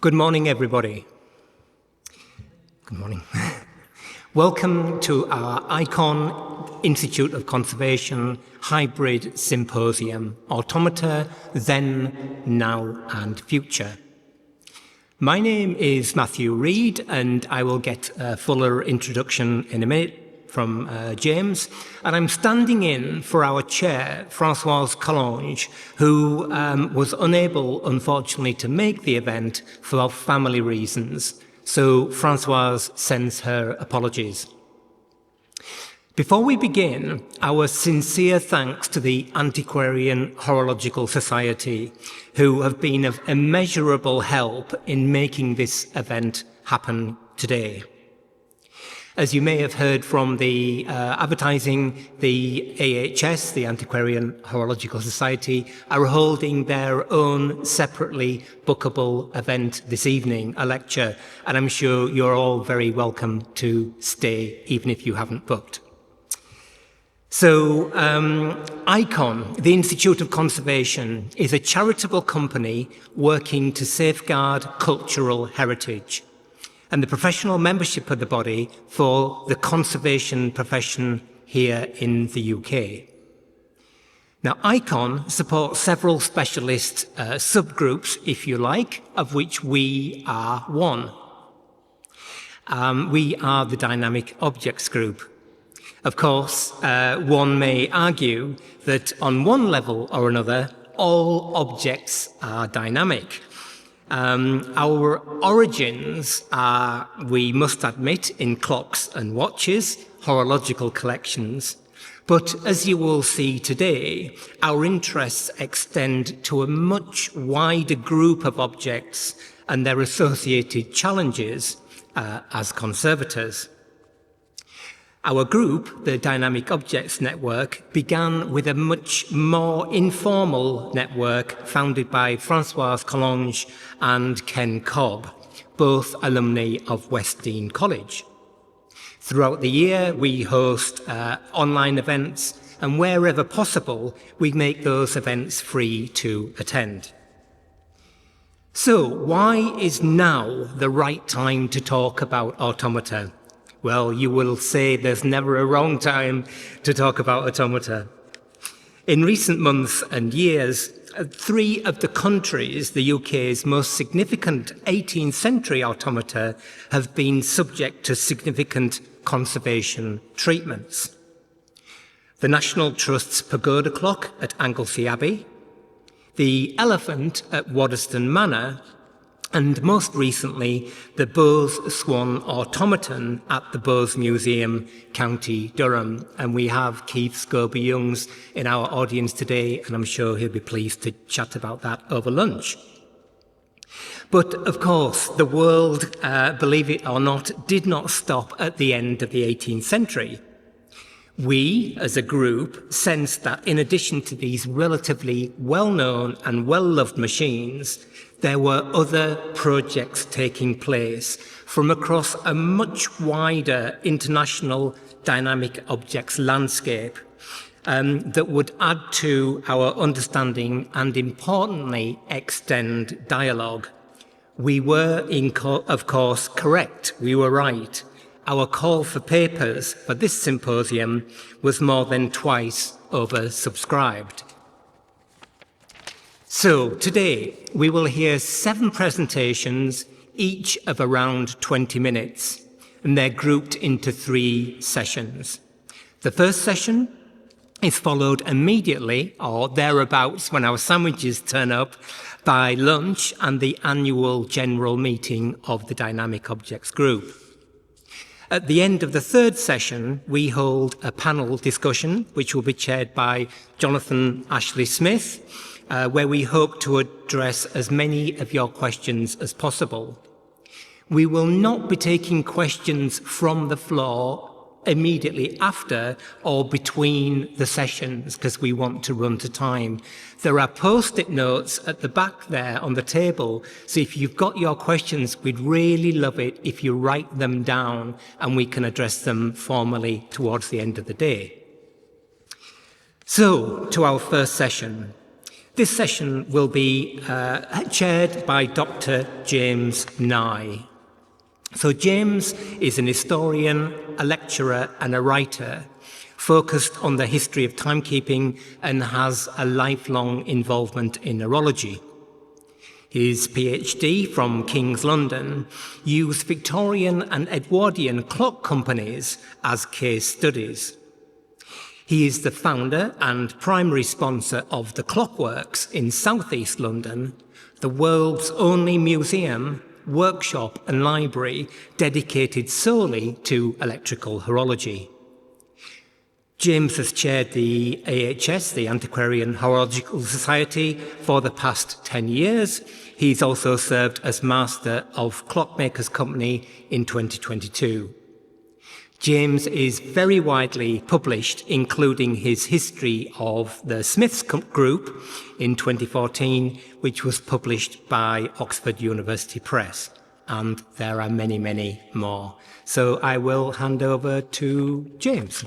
Good morning, everybody. Good morning. Welcome to our ICON Institute of Conservation Hybrid Symposium, Automata, Then, Now and Future. My name is Matthew Reed, and I will get a fuller introduction in a minute from James, and I'm standing in for our chair, Françoise Collonge, who was unable, unfortunately, to make the event for family reasons. So Françoise sends her apologies. Before we begin, our sincere thanks to the Antiquarian Horological Society, who have been of immeasurable help in making this event happen today. As you may have heard from the advertising, the AHS, the Antiquarian Horological Society, are holding their own separately bookable event this evening, a lecture, and I'm sure you're all very welcome to stay, even if you haven't booked. So, ICON, the Institute of Conservation, is a charitable company working to safeguard cultural heritage, and the professional membership of the body for the conservation profession here in the UK. Now, ICON supports several specialist subgroups, if you like, of which we are one. We are the Dynamic Objects Group. Of course, one may argue that on one level or another, all objects are dynamic. Our origins are, we must admit, in clocks and watches, horological collections. But as you will see today, our interests extend to a much wider group of objects and their associated challenges as conservators. Our group, the Dynamic Objects Network, began with a much more informal network founded by Françoise Collonge and Ken Cobb, both alumni of Westdean College. Throughout the year, we host online events, and wherever possible, we make those events free to attend. So, why is now the right time to talk about automata? Well, you will say there's never a wrong time to talk about automata. In recent months and years, 3 of the countries, the UK's most significant 18th century automata, have been subject to significant conservation treatments. The National Trust's pagoda clock at Anglesey Abbey, the elephant at Waddesdon Manor, and most recently, the Bowes Swan automaton at the Bowes Museum, County Durham. And we have Keith Scobie-Youngs in our audience today, and I'm sure he'll be pleased to chat about that over lunch. But of course, the world, believe it or not, did not stop at the end of the 18th century. We, as a group, sensed that in addition to these relatively well-known and well-loved machines, there were other projects taking place from across a much wider international dynamic objects landscape that would add to our understanding and, importantly, extend dialogue. We were, of course, correct. We were right. Our call for papers for this symposium was more than twice oversubscribed. So today we will hear 7 presentations, each of around 20 minutes, and they're grouped into 3 sessions. The first session is followed immediately, or thereabouts when our sandwiches turn up, by lunch and the annual general meeting of the Dynamic Objects Group. At the end of the 3rd session, we hold a panel discussion, which will be chaired by Jonathan Ashley-Smith, where we hope to address as many of your questions as possible. We will not be taking questions from the floor immediately after or between the sessions because we want to run to time. There are post-it notes at the back there on the table, so if you've got your questions, we'd really love it if you write them down and we can address them formally towards the end of the day. So, to our first session. This session will be chaired by Dr. James Nye. So James is an historian, a lecturer and a writer focused on the history of timekeeping and has a lifelong involvement in horology. His PhD from King's London used Victorian and Edwardian clock companies as case studies. He is the founder and primary sponsor of the Clockworks in South East London, the world's only museum, workshop and library dedicated solely to electrical horology. James has chaired the AHS, the Antiquarian Horological Society, for the past 10 years. He's also served as Master of Clockmakers Company in 2022. James is very widely published, including his history of the Smiths Group in 2014, which was published by Oxford University Press. And there are many, many more. So I will hand over to James.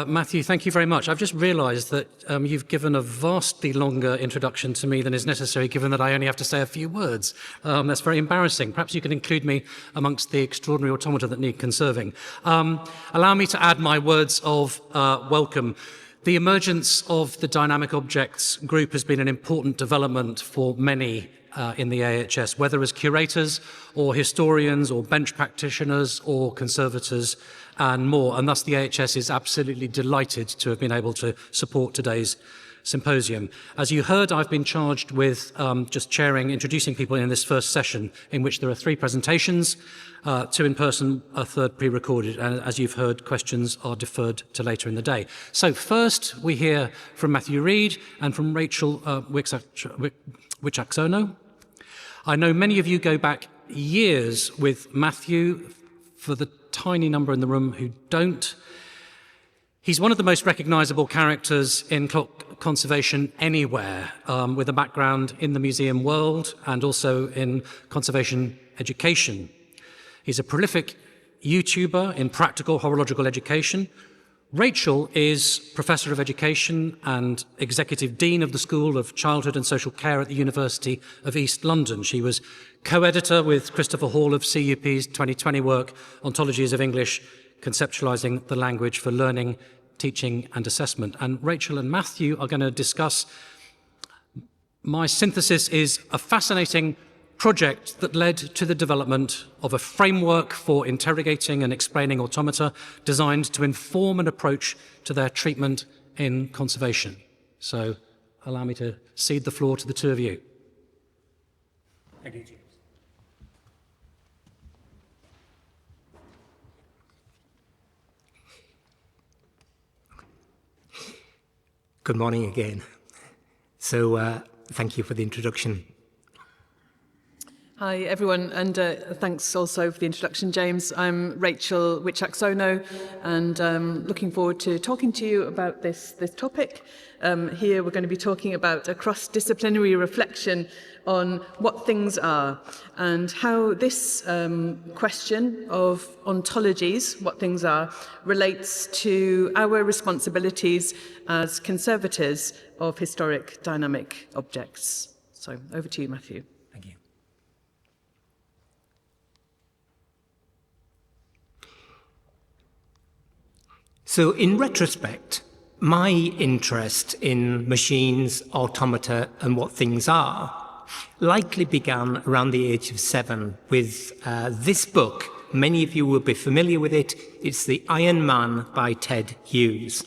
Matthew, thank you very much. I've just realised that you've given a vastly longer introduction to me than is necessary, given that I only have to say a few words. That's very embarrassing. Perhaps you can include me amongst the extraordinary automata that need conserving. Allow me to add my words of welcome. The emergence of the dynamic objects group has been an important development for many in the AHS, whether as curators or historians or bench practitioners or conservators and more. And thus the AHS is absolutely delighted to have been able to support today's symposium. As you heard, I've been charged with just chairing, introducing people in this first session, in which there are 3 presentations, 2 in person, a third pre-recorded. And as you've heard, questions are deferred to later in the day. So first, we hear from Matthew Reed and from Rachel Wicaksono. I know many of you go back years with Matthew. For the tiny number in the room who don't, he's one of the most recognisable characters in clock conservation anywhere, with a background in the museum world and also in conservation education. He's a prolific YouTuber in practical horological education. Rachel is Professor of Education and Executive Dean of the School of Childhood and Social Care at the University of East London. She was co-editor with Christopher Hall of CUP's 2020 work, Ontologies of English, Conceptualising the Language for Learning, Teaching and Assessment. And Rachel and Matthew are going to discuss, my synthesis is a fascinating project that led to the development of a framework for interrogating and explaining automata designed to inform an approach to their treatment in conservation. So allow me to cede the floor to the 2 of you. Thank you, James. Good morning again. So thank you for the introduction. Hi everyone, and thanks also for the introduction, James. I'm Rachel Wicaksono, and looking forward to talking to you about this topic. Here we're going to be talking about a cross-disciplinary reflection on what things are and how this question of ontologies, what things are, relates to our responsibilities as conservators of historic dynamic objects. So over to you, Matthew. Thank you. So in retrospect, my interest in machines, automata and what things are likely began around the age of 7 with this book. Many of you will be familiar with it. It's The Iron Man by Ted Hughes.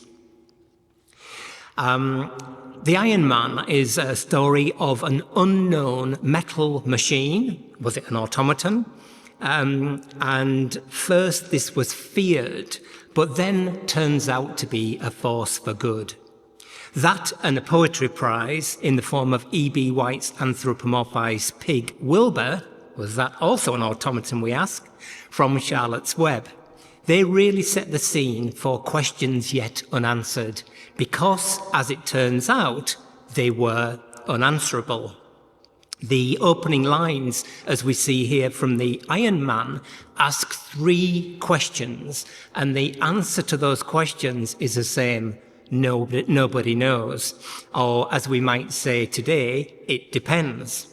The Iron Man is a story of an unknown metal machine. Was it an automaton? And first this was feared, but then turns out to be a force for good. That and a poetry prize in the form of E.B. White's anthropomorphized pig Wilbur, was that also an automaton, we ask, from Charlotte's Web. They really set the scene for questions yet unanswered, because, as it turns out, they were unanswerable. The opening lines, as we see here from the Iron Man, ask 3 questions, and the answer to those questions is the same. nobody knows. Or, as we might say today, it depends.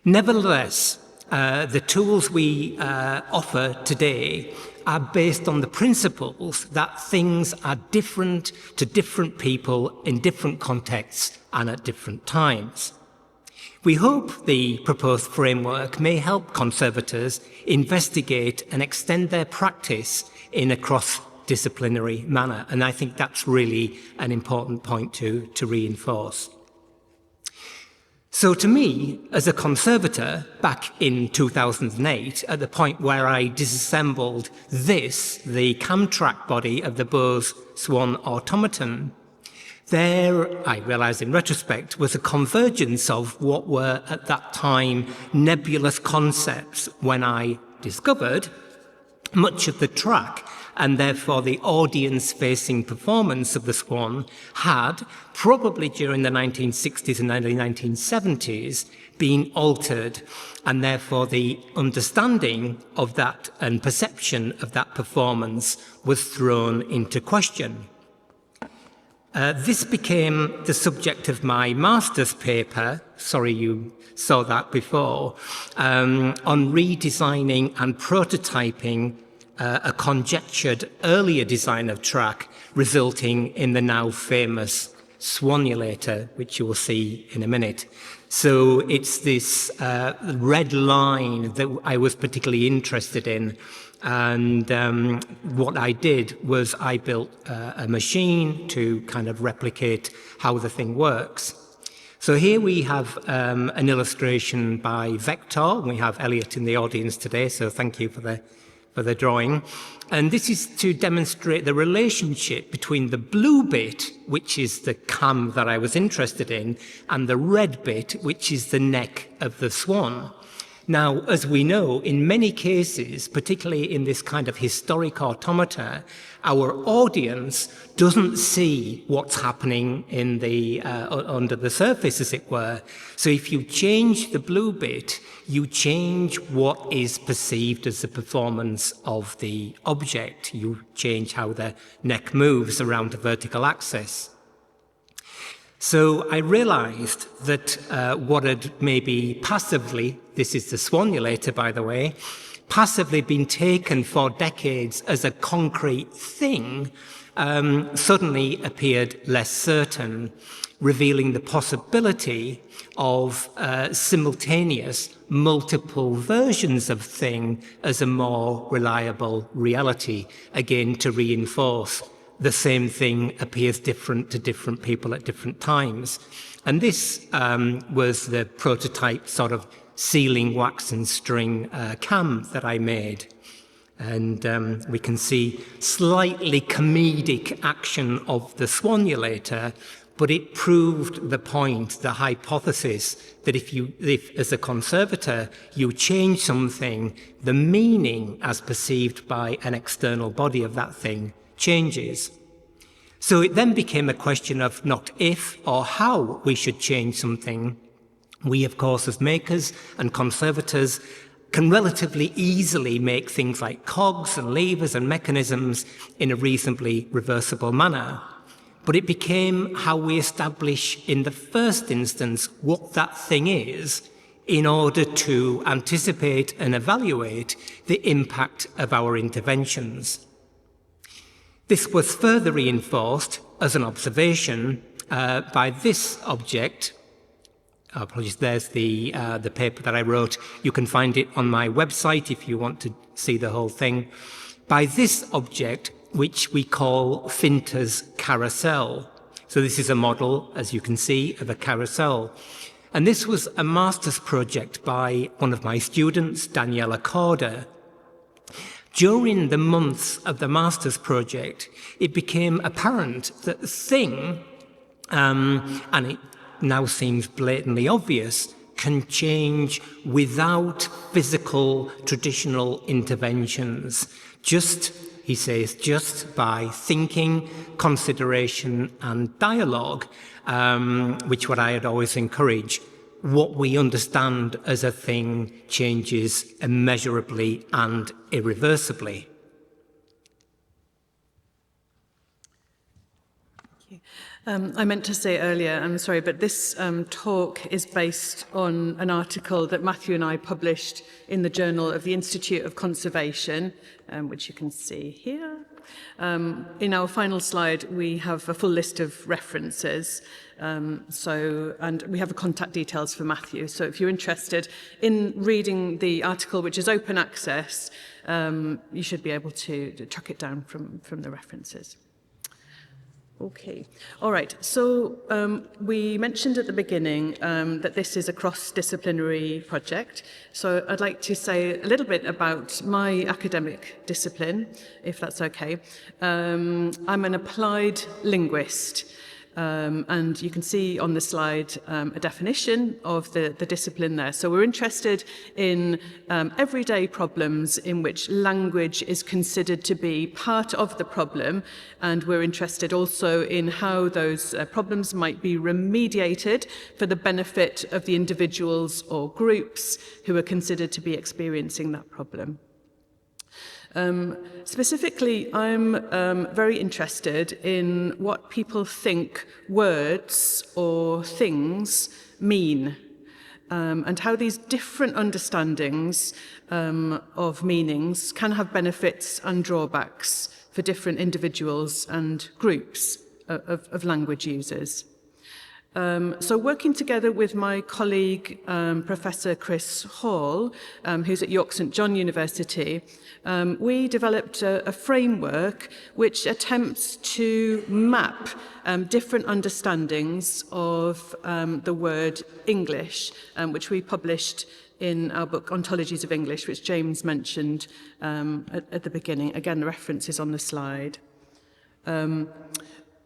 Nevertheless, the tools we offer today are based on the principles that things are different to different people in different contexts and at different times. We hope the proposed framework may help conservators investigate and extend their practice in a cross-disciplinary manner, and I think that's really an important point to reinforce. So to me, as a conservator, back in 2008, at the point where I disassembled the cam track body of the Bose Swan automaton, there, I realise in retrospect, was a convergence of what were at that time nebulous concepts when I discovered much of the track and therefore the audience-facing performance of the Swan had, probably during the 1960s and early 1970s, been altered, and therefore the understanding of that and perception of that performance was thrown into question. This became the subject of my master's paper, sorry you saw that before, on redesigning and prototyping a conjectured earlier design of track, resulting in the now famous Swanulator, which you will see in a minute. So it's this red line that I was particularly interested in. And what I did was I built a machine to kind of replicate how the thing works. So here we have an illustration by Vector. We have Elliot in the audience today, so thank you for the drawing. And this is to demonstrate the relationship between the blue bit, which is the cam that I was interested in, and the red bit, which is the neck of the swan. Now, as we know, in many cases, particularly in this kind of historic automata, our audience doesn't see what's happening in the under the surface, as it were. So if you change the blue bit, you change what is perceived as the performance of the object. You change how the neck moves around the vertical axis. So I realized that what had maybe passively, this is the Swanulator, by the way, passively been taken for decades as a concrete thing, suddenly appeared less certain, revealing the possibility of simultaneous, multiple versions of thing as a more reliable reality, again to reinforce the same thing appears different to different people at different times. And this was the prototype sort of sealing wax and string cam that I made. And we can see slightly comedic action of the Swanulator, but it proved the point, the hypothesis, that if as a conservator you change something, the meaning as perceived by an external body of that thing changes. So it then became a question of not if or how we should change something. We, of course, as makers and conservators, can relatively easily make things like cogs and levers and mechanisms in a reasonably reversible manner. But it became how we establish in the first instance what that thing is in order to anticipate and evaluate the impact of our interventions. This was further reinforced as an observation by this object. Apologies, there's the paper that I wrote. You can find it on my website if you want to see the whole thing. By this object, which we call Finter's carousel. So this is a model, as you can see, of a carousel. And this was a master's project by one of my students, Daniela Corder. During the months of the master's project, it became apparent that the thing, and it now seems blatantly obvious, can change without physical traditional interventions. Just, he says, just by thinking, consideration and dialogue, which what I had always encouraged. What we understand as a thing changes immeasurably and irreversibly. I meant to say earlier, I'm sorry, but this talk is based on an article that Matthew and I published in the Journal of the Institute of Conservation, which you can see here. In our final slide, we have a full list of references. And we have the contact details for Matthew. So if you're interested in reading the article, which is open access, you should be able to track it down from the references. Okay. All right. So we mentioned at the beginning that this is a cross-disciplinary project. So I'd like to say a little bit about my academic discipline, if that's okay. I'm an applied linguist. And you can see on the slide a definition of the discipline there. So we're interested in everyday problems in which language is considered to be part of the problem, and we're interested also in how those problems might be remediated for the benefit of the individuals or groups who are considered to be experiencing that problem. Specifically, I'm very interested in what people think words or things mean, and how these different understandings of meanings can have benefits and drawbacks for different individuals and groups of language users. So working together with my colleague, Professor Chris Hall, who's at York St John University, we developed a framework which attempts to map different understandings of the word English, which we published in our book Ontologies of English, which James mentioned at the beginning. Again, the reference is on the slide.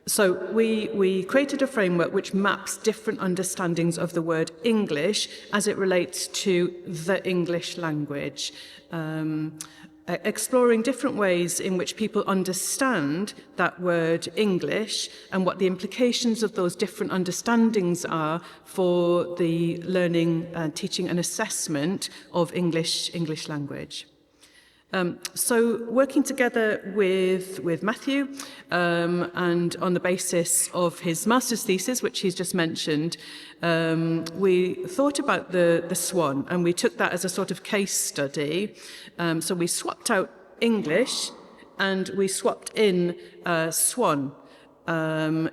So we created a framework which maps different understandings of the word English as it relates to the English language, exploring different ways in which people understand that word English and what the implications of those different understandings are for the learning, teaching and assessment of English language. So working together with Matthew and on the basis of his master's thesis, which he's just mentioned, we thought about the swan, and we took that as a sort of case study. So we swapped out English and we swapped in swan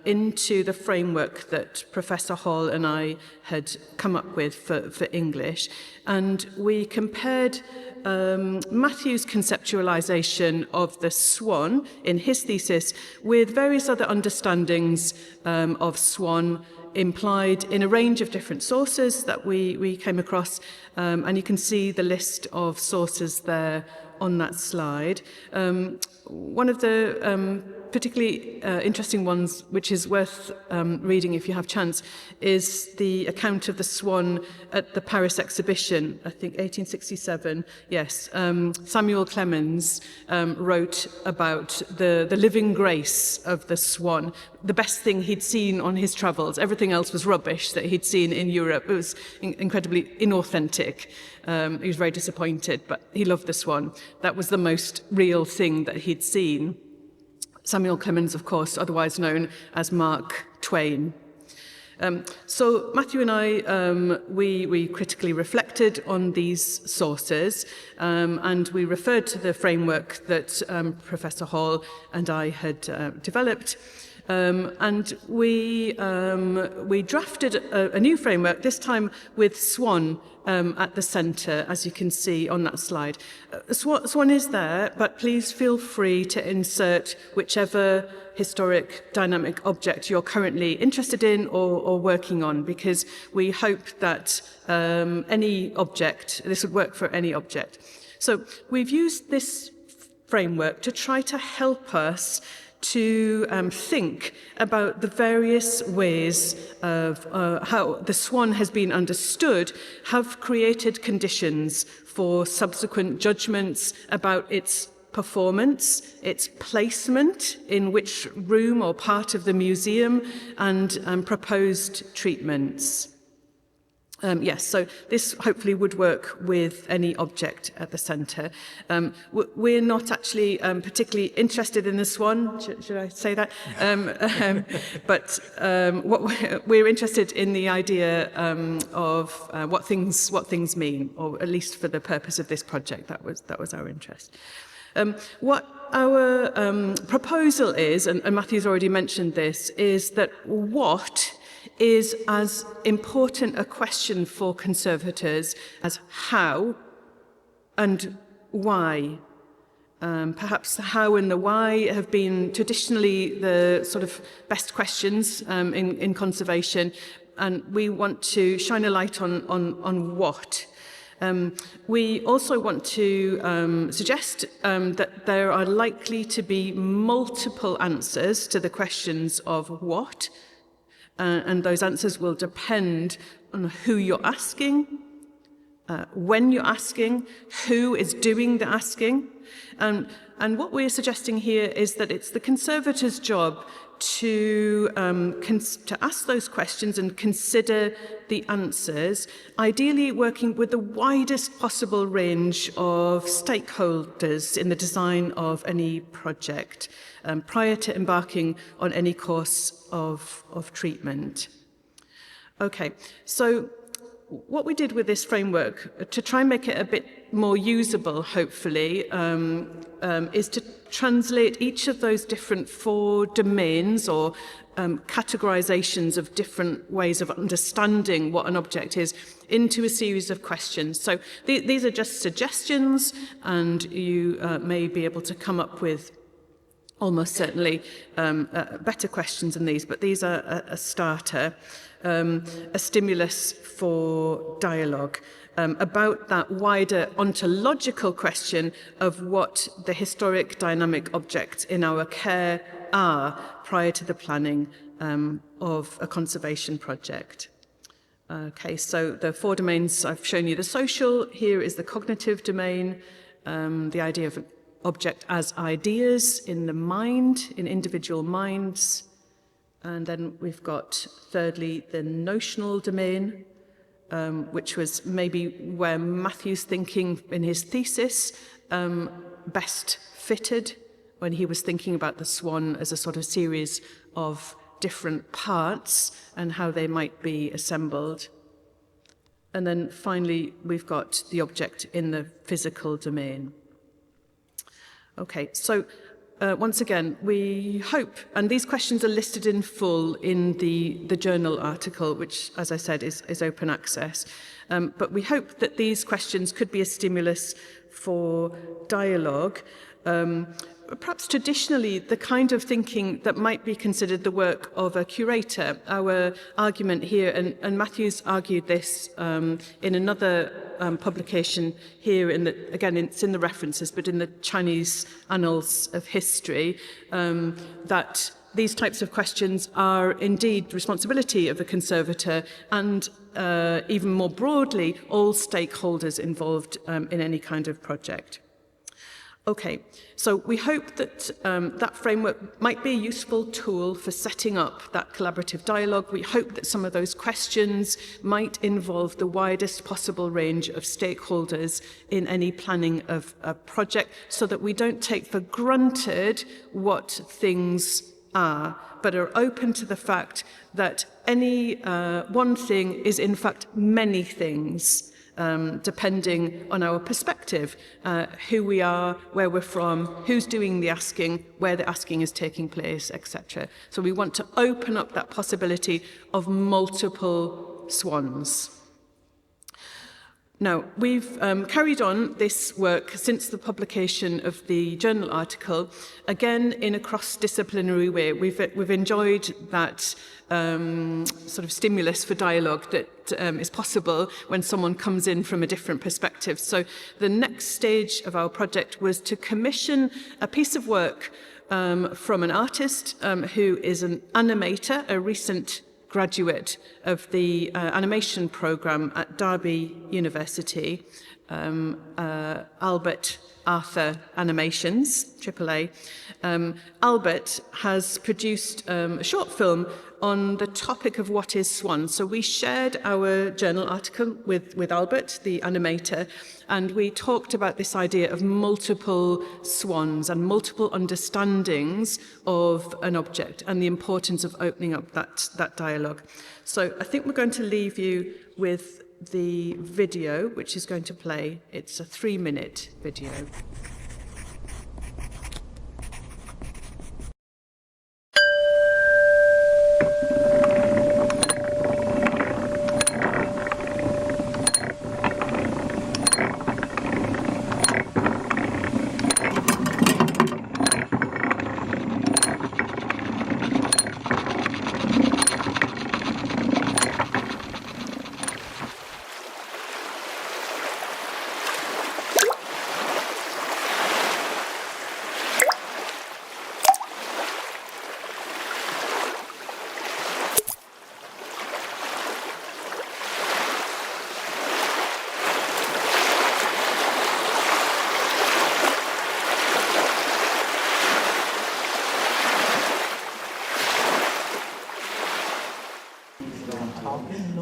into the framework that Professor Hall and I had come up with for English. And we compared Matthew's conceptualization of the swan in his thesis with various other understandings of swan implied in a range of different sources that we came across, and you can see the list of sources there on that slide. One of the particularly interesting ones, which is worth reading if you have chance, is the account of the swan at the Paris exhibition, I think 1867. Yes, Samuel Clemens wrote about the living grace of the swan, the best thing he'd seen on his travels. Everything else was rubbish that he'd seen in Europe. It was incredibly inauthentic. He was very disappointed, but he loved the swan. That was the most real thing that he'd seen. Samuel Clemens, of course, otherwise known as Mark Twain. So Matthew and I, we critically reflected on these sources, and we referred to the framework that Professor Hall and I had developed. And we drafted a new framework, this time with swan at the centre, as you can see on that slide. Swan is there, but please feel free to insert whichever historic dynamic object you're currently interested in or working on, because we hope that any object, this would work for any object. So we've used this framework to try to help us to think about the various ways of how the swan has been understood have created conditions for subsequent judgments about its performance, its placement in which room or part of the museum, and proposed treatments. Yes, so this hopefully would work with any object at the centre. We're not actually particularly interested in the swan, should I say that? But we're interested in the idea of what things mean, or at least for the purpose of this project, that was our interest. What our proposal is, and Matthew's already mentioned this, is that what is as important a question for conservators as how and why. Perhaps the how and the why have been traditionally the sort of best questions in conservation, and we want to shine a light on what. We also want to suggest that there are likely to be multiple answers to the questions of what, and those answers will depend on who you're asking, when you're asking, who is doing the asking. And what we're suggesting here is that it's the conservator's job to ask those questions and consider the answers, ideally working with the widest possible range of stakeholders in the design of any project prior to embarking on any course of treatment. Okay, so what we did with this framework, to try and make it a bit more usable, hopefully, is to translate each of those different 4 domains or categorizations of different ways of understanding what an object is into a series of questions. So these are just suggestions, and you may be able to come up with almost certainly better questions than these, but these are a starter. A stimulus for dialogue about that wider ontological question of what the historic dynamic objects in our care are prior to the planning of a conservation project. Okay, so the 4 domains I've shown you. The social, here is the cognitive domain, the idea of an object as ideas in the mind, in individual minds. And then we've got, thirdly, the notional domain, which was maybe where Matthew's thinking in his thesis best fitted, when he was thinking about the swan as a sort of series of different parts and how they might be assembled. And then finally, we've got the object in the physical domain. Okay, so once again, we hope, and these questions are listed in full in the journal article, which, as I said, is open access. But we hope that these questions could be a stimulus for dialogue. Perhaps traditionally, the kind of thinking that might be considered the work of a curator. Our argument here, and Matthew's argued this in another publication here, again, it's in the references, but in the Chinese Annals of History, that these types of questions are indeed the responsibility of a conservator and even more broadly, all stakeholders involved in any kind of project. Okay, so we hope that that framework might be a useful tool for setting up that collaborative dialogue. We hope that some of those questions might involve the widest possible range of stakeholders in any planning of a project, so that we don't take for granted what things are, but are open to the fact that any one thing is in fact many things. Depending on our perspective, who we are, where we're from, who's doing the asking, where the asking is taking place, etc. So we want to open up that possibility of multiple swans. Now, we've carried on this work since the publication of the journal article, again in a cross-disciplinary way. We've enjoyed that sort of stimulus for dialogue that is possible when someone comes in from a different perspective. So the next stage of our project was to commission a piece of work from an artist who is an animator, a recent graduate of the animation program at Derby University, Albert Arthur Animations, AAA. Albert has produced a short film on the topic of what is swan. So we shared our journal article with Albert, the animator, and we talked about this idea of multiple swans and multiple understandings of an object and the importance of opening up that dialogue. So I think we're going to leave you with the video, which is going to play. It's a 3-minute video.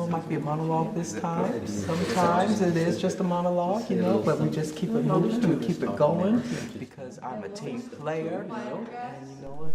Might be a monologue this time. Sometimes it is just a monologue, but we just keep it moving, we keep it going because I'm a team player, and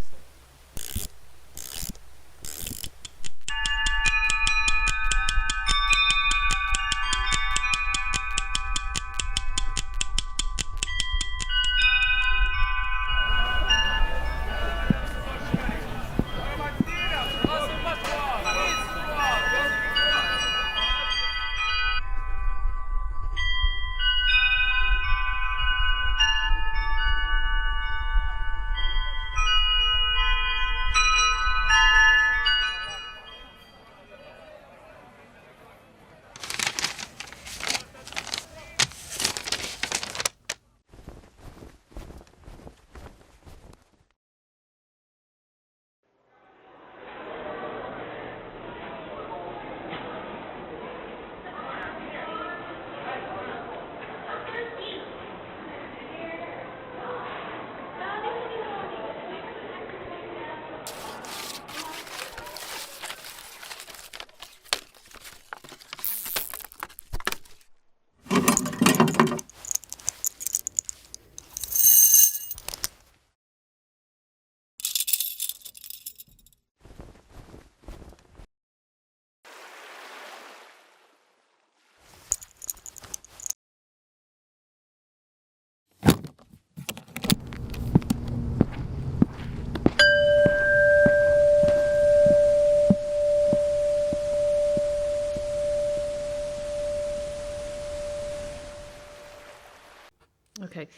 Okay.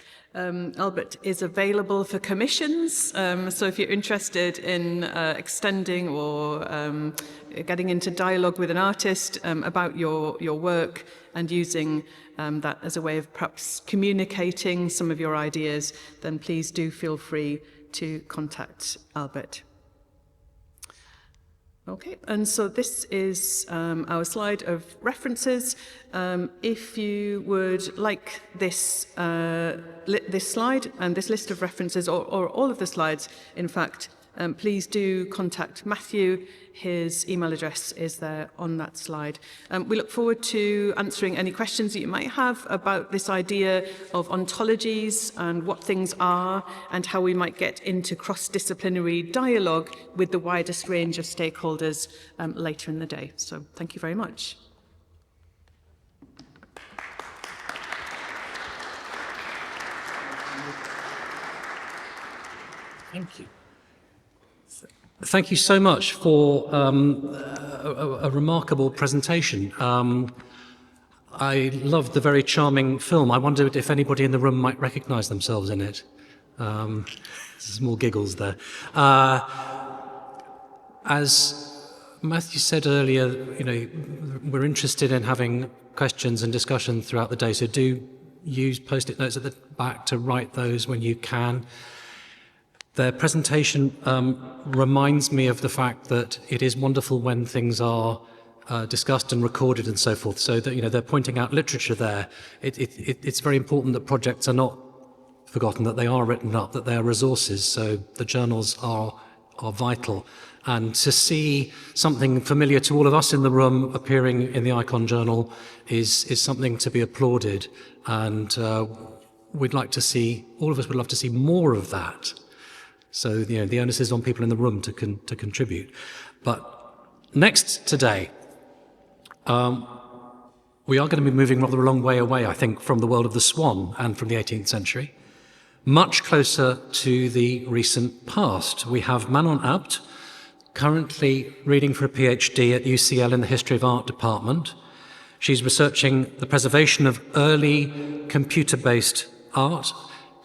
Albert is available for commissions, so if you're interested in extending or getting into dialogue with an artist about your work and using that as a way of perhaps communicating some of your ideas, then please do feel free to contact Albert. Okay, and so this is our slide of references. If you would like this this slide and this list of references, or all of the slides, in fact, please do contact Matthew. His email address is there on that slide. We look forward to answering any questions that you might have about this idea of ontologies and what things are and how we might get into cross-disciplinary dialogue with the widest range of stakeholders later in the day. So thank you very much. Thank you. Thank you so much for a remarkable presentation. I loved the very charming film. I wondered if anybody in the room might recognise themselves in it. Small giggles there. As Matthew said earlier, we're interested in having questions and discussion throughout the day, so do use post-it notes at the back to write those when you can. Their presentation reminds me of the fact that it is wonderful when things are discussed and recorded and so forth, so that they're pointing out literature there. It's very important that projects are not forgotten, that they are written up, that they are resources, so the journals are vital. And to see something familiar to all of us in the room appearing in the Icon Journal is something to be applauded. And we'd like to see, all of us would love to see more of that. So, the onus is on people in the room to contribute. But next today, we are going to be moving rather a long way away, I think, from the world of the swan and from the 18th century, much closer to the recent past. We have Manon Abt, currently reading for a PhD at UCL in the History of Art department. She's researching the preservation of early computer-based art.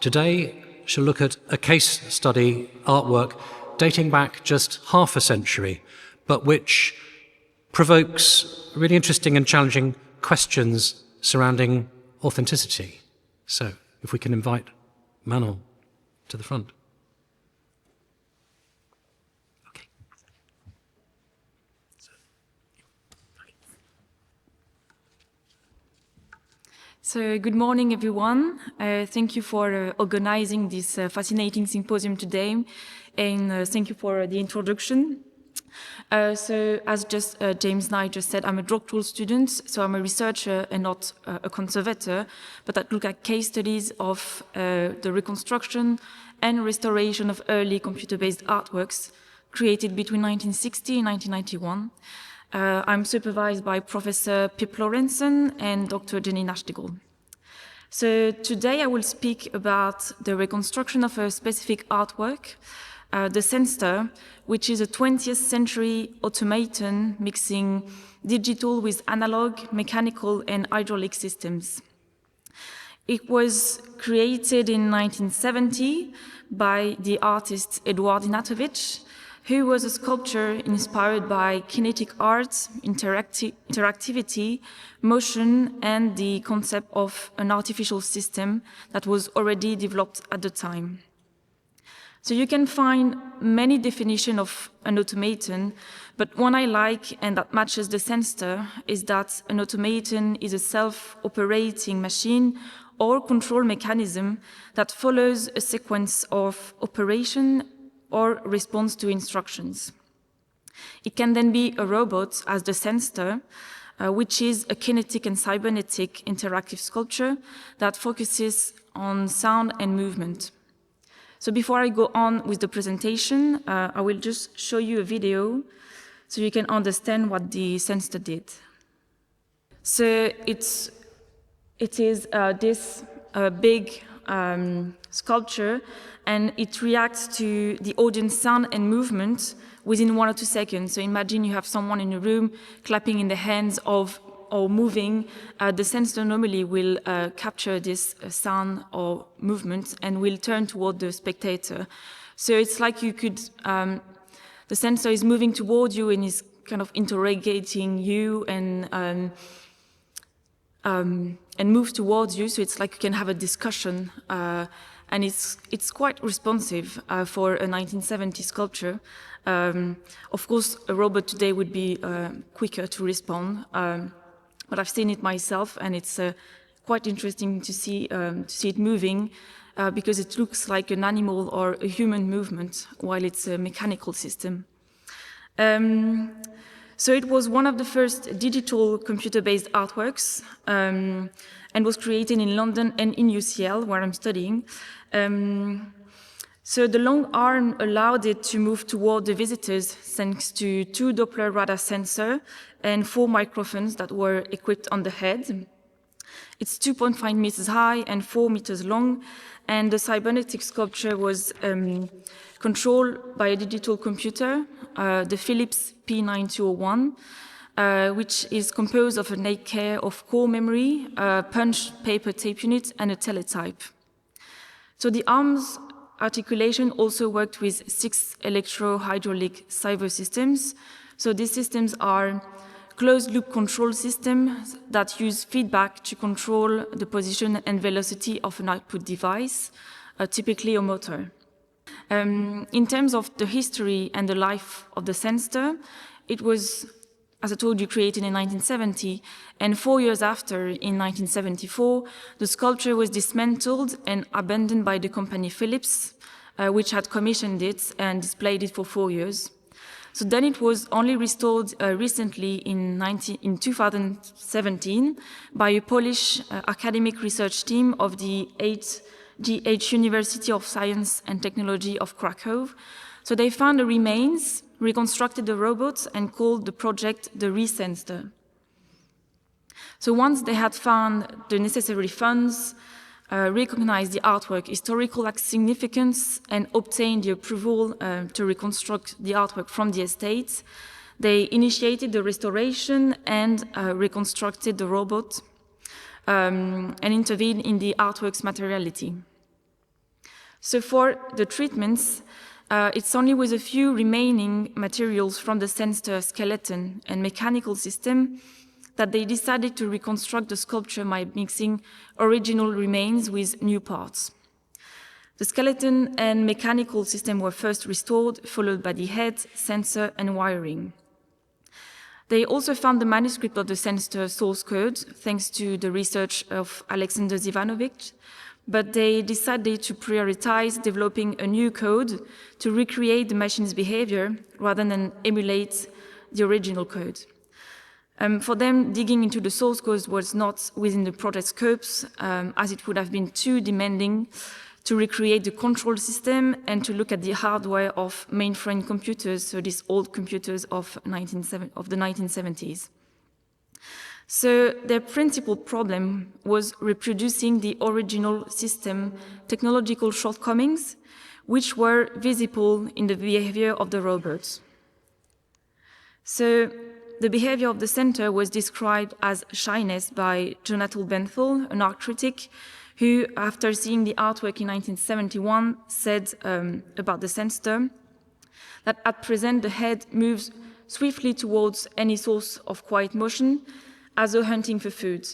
Today, she'll look at a case study artwork dating back just half a century, but which provokes really interesting and challenging questions surrounding authenticity. So, if we can invite Manon to the front. So good morning, everyone. Thank you for organizing this fascinating symposium today, and thank you for the introduction. So as James Knight just said, I'm a doctoral student, so I'm a researcher and not a conservator, but I look at case studies of the reconstruction and restoration of early computer-based artworks created between 1960 and 1991. I'm supervised by Professor Pip Lorentzen and Dr. Jenny Nachtigall. So today I will speak about the reconstruction of a specific artwork, the Censter, which is a 20th century automaton mixing digital with analog, mechanical and hydraulic systems. It was created in 1970 by the artist Eduard Inatovich, who was a sculptor inspired by kinetic art, interactivity, motion, and the concept of an artificial system that was already developed at the time. So you can find many definitions of an automaton, but one I like and that matches the Censter is that an automaton is a self-operating machine or control mechanism that follows a sequence of operation or responds to instructions. It can then be a robot, as the Censter, which is a kinetic and cybernetic interactive sculpture that focuses on sound and movement. So before I go on with the presentation, I will just show you a video so you can understand what the Censter did. So it is this big sculpture, and it reacts to the audience sound and movement within 1 or 2 seconds. So imagine you have someone in a room clapping in the hands or moving. The Censter normally will capture this sound or movement and will turn toward the spectator. So it's like you could, the Censter is moving toward you and is kind of interrogating you and move towards you. So it's like you can have a discussion. And it's quite responsive for a 1970 sculpture. Of course, a robot today would be quicker to respond, but I've seen it myself, and it's quite interesting to see it moving because it looks like an animal or a human movement while it's a mechanical system. So it was one of the first digital computer-based artworks and was created in London and in UCL, where I'm studying. So the long arm allowed it to move toward the visitors thanks to 2 Doppler radar sensors and 4 microphones that were equipped on the head. It's 2.5 meters high and 4 meters long, and the cybernetic sculpture was controlled by a digital computer, the Philips P9201, which is composed of an 8K of core memory, a punch paper tape unit, and a teletype. So the arm's articulation also worked with 6 electro-hydraulic servo systems. So these systems are closed-loop control systems that use feedback to control the position and velocity of an output device, typically a motor. In terms of the history and the life of the Censter, it was, as I told you, created in 1970, and 4 years after, in 1974, the sculpture was dismantled and abandoned by the company Philips, which had commissioned it and displayed it for 4 years. So then it was only restored recently in 2017 by a Polish academic research team of the HGH University of Science and Technology of Krakow. So they found the remains, reconstructed the robots, and called the project the Resensor. So once they had found the necessary funds, recognized the artwork historical significance, and obtained the approval to reconstruct the artwork from the estate, they initiated the restoration and reconstructed the robot and intervened in the artwork's materiality. So for the treatments, it's only with a few remaining materials from the sensor skeleton and mechanical system that they decided to reconstruct the sculpture by mixing original remains with new parts. The skeleton and mechanical system were first restored, followed by the head, sensor, and wiring. They also found the manuscript of the sensor source code, thanks to the research of Alexander Zivanovic, but they decided to prioritize developing a new code to recreate the machine's behavior rather than emulate the original code. For them, digging into the source code was not within the project scopes, as it would have been too demanding to recreate the control system and to look at the hardware of mainframe computers, so these old computers of the 1970s. So their principal problem was reproducing the original system technological shortcomings, which were visible in the behavior of the robots. So the behavior of the center was described as shyness by Jonathan Benthall, an art critic, who, after seeing the artwork in 1971, said about the sensor that at present the head moves swiftly towards any source of quiet motion, as though hunting for food.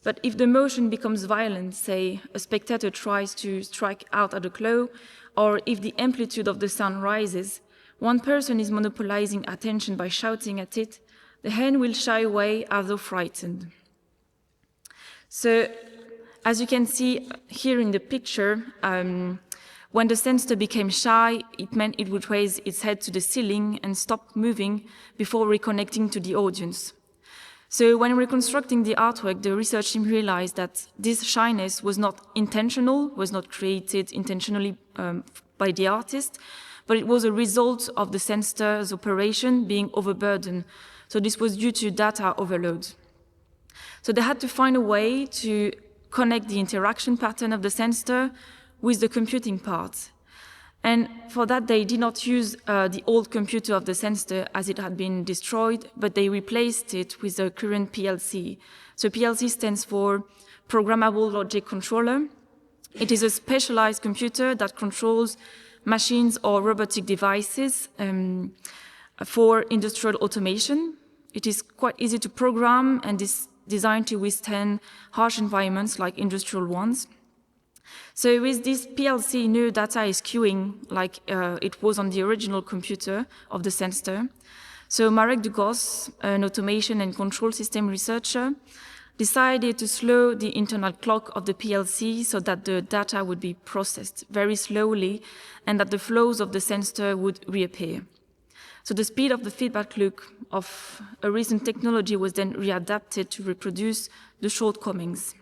But if the motion becomes violent, say a spectator tries to strike out at a claw, or if the amplitude of the sound rises, one person is monopolizing attention by shouting at it, the hen will shy away as though frightened. So, as you can see here in the picture, when the sensor became shy, it meant it would raise its head to the ceiling and stop moving before reconnecting to the audience. So when reconstructing the artwork, the research team realized that this shyness was not intentional, was not created intentionally by the artist, but it was a result of the sensor's operation being overburdened. So this was due to data overload. So they had to find a way to connect the interaction pattern of the sensor with the computing part. And for that, they did not use the old computer of the sensor as it had been destroyed, but they replaced it with the current PLC. So PLC stands for Programmable Logic Controller. It is a specialized computer that controls machines or robotic devices for industrial automation. It is quite easy to program and is designed to withstand harsh environments like industrial ones. So with this PLC, no data is queuing like it was on the original computer of the sensor. So Marek Dugos, an automation and control system researcher, decided to slow the internal clock of the PLC so that the data would be processed very slowly and that the flows of the sensor would reappear. So the speed of the feedback loop of a recent technology was then readapted to reproduce the shortcomings.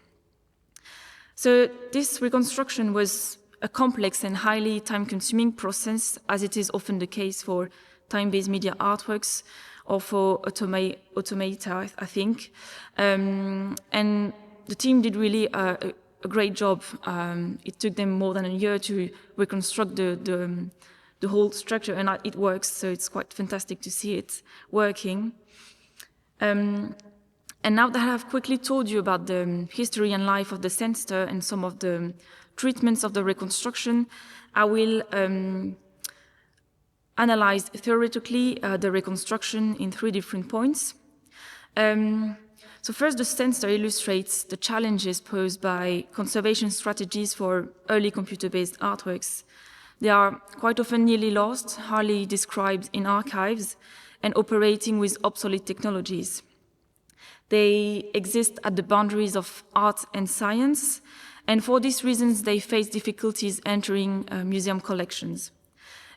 So this reconstruction was a complex and highly time-consuming process, as it is often the case for time-based media artworks or for Automata, I think. And the team did really a great job. It took them more than a year to reconstruct the whole structure, and it works, so it's quite fantastic to see it working. And now that I have quickly told you about the history and life of the sensor and some of the treatments of the reconstruction, I will analyze theoretically the reconstruction in 3 different points. So first, the sensor illustrates the challenges posed by conservation strategies for early computer-based artworks. They are quite often nearly lost, hardly described in archives, and operating with obsolete technologies. They exist at the boundaries of art and science, and for these reasons they face difficulties entering museum collections.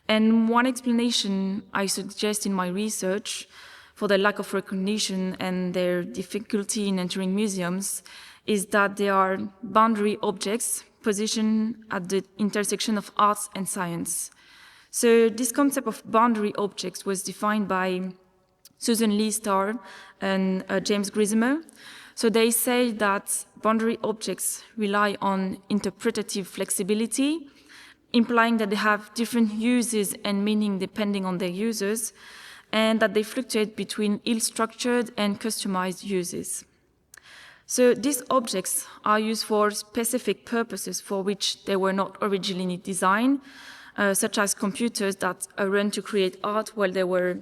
And one explanation I suggest in my research for their lack of recognition and their difficulty in entering museums is that they are boundary objects positioned at the intersection of arts and science. So this concept of boundary objects was defined by Susan Lee Starr and James Grisimer. So they say that boundary objects rely on interpretative flexibility, implying that they have different uses and meaning depending on their users, and that they fluctuate between ill-structured and customized uses. So these objects are used for specific purposes for which they were not originally designed, such as computers that run to create art, while they were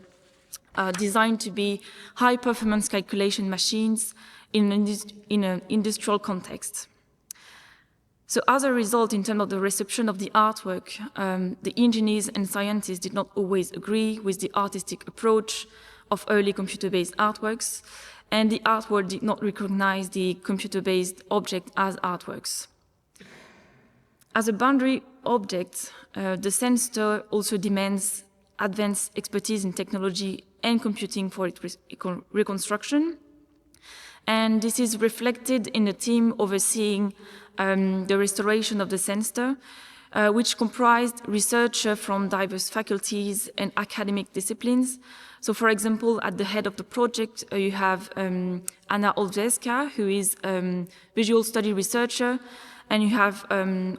designed to be high-performance calculation machines in an industrial context. So as a result, in terms of the reception of the artwork, the engineers and scientists did not always agree with the artistic approach of early computer-based artworks, and the art world did not recognize the computer-based object as artworks. As a boundary object, the sensor also demands advanced expertise in technology and computing for its reconstruction. And this is reflected in the team overseeing the restoration of the sensor, which comprised researchers from diverse faculties and academic disciplines. So, for example, at the head of the project, you have Anna Olszewska, who is a visual study researcher, and you have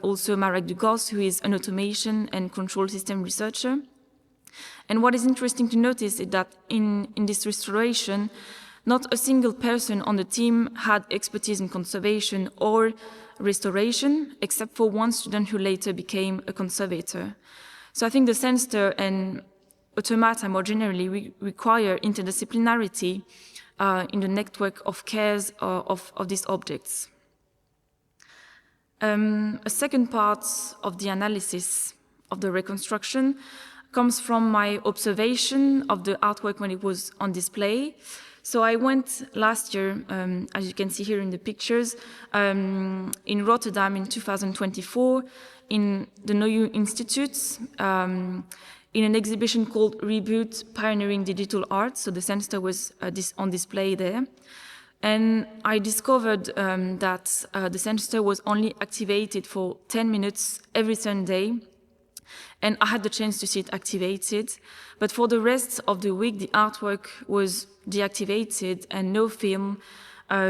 also Marek Dugos, who is an automation and control system researcher. And what is interesting to notice is that in this restoration, not a single person on the team had expertise in conservation or restoration, except for one student who later became a conservator. So I think the sensor and automata more generally require interdisciplinarity in the network of cares of these objects. A second part of the analysis of the reconstruction comes from my observation of the artwork when it was on display. So I went last year, as you can see here in the pictures, in Rotterdam in 2024, in the NOU Institute, in an exhibition called Reboot, Pioneering Digital Art. So the sensor was on display there. And I discovered that the sensor was only activated for 10 minutes every Sunday. And I had the chance to see it activated. But for the rest of the week, the artwork was deactivated and no film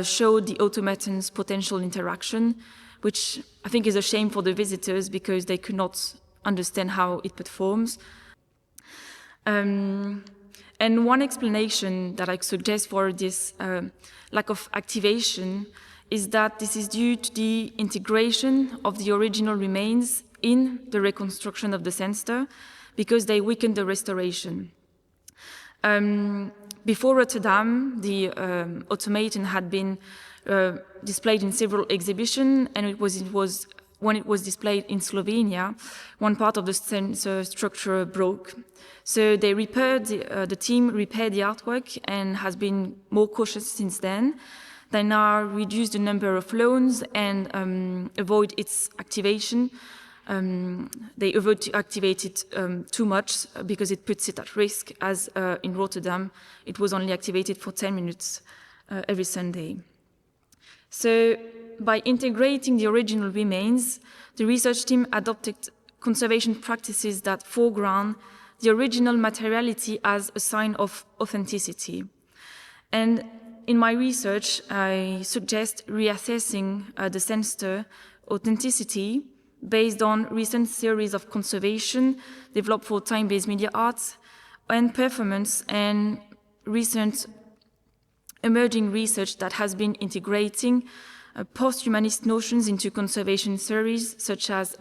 showed the automaton's potential interaction, which I think is a shame for the visitors because they could not understand how it performs. And one explanation that I suggest for this lack of activation is that this is due to the integration of the original remains in the reconstruction of the sensor because they weakened the restoration. Before Rotterdam, the automaton had been displayed in several exhibitions, and when it was displayed in Slovenia, one part of the sensor structure broke. So they repaired, the team repaired the artwork and has been more cautious since then. They now reduce the number of loans and avoid its activation. They avoid to activate it too much because it puts it at risk, as in Rotterdam, it was only activated for 10 minutes every Sunday. So by integrating the original remains, the research team adopted conservation practices that foreground the original materiality as a sign of authenticity. And in my research, I suggest reassessing the sensor authenticity based on recent theories of conservation developed for time-based media arts and performance, and recent emerging research that has been integrating post-humanist notions into conservation theories, such as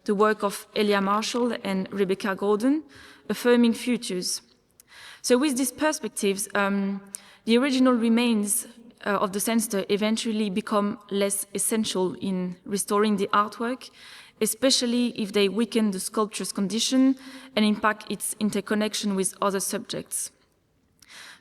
the work of Elia Marshall and Rebecca Gordon, affirming futures. So with these perspectives, the original remains of the sensor eventually become less essential in restoring the artwork, especially if they weaken the sculpture's condition and impact its interconnection with other subjects.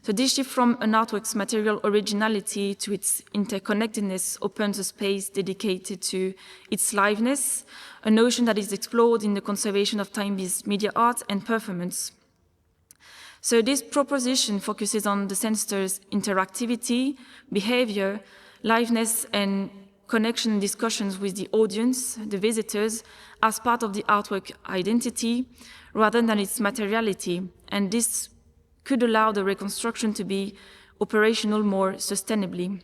So this shift from an artwork's material originality to its interconnectedness opens a space dedicated to its liveness, a notion that is explored in the conservation of time-based media art and performance. So this proposition focuses on the sensor's interactivity, behavior, liveness, and connection and discussions with the audience, the visitors, as part of the artwork identity, rather than its materiality. And this could allow the reconstruction to be operational more sustainably.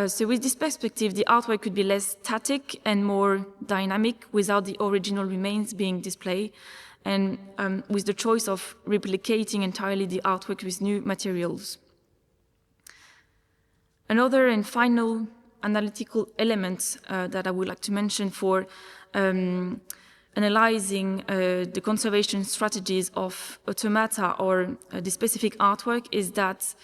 So with this perspective, the artwork could be less static and more dynamic without the original remains being displayed, and with the choice of replicating entirely the artwork with new materials. Another and final analytical element that I would like to mention for analyzing the conservation strategies of automata or the specific artwork is that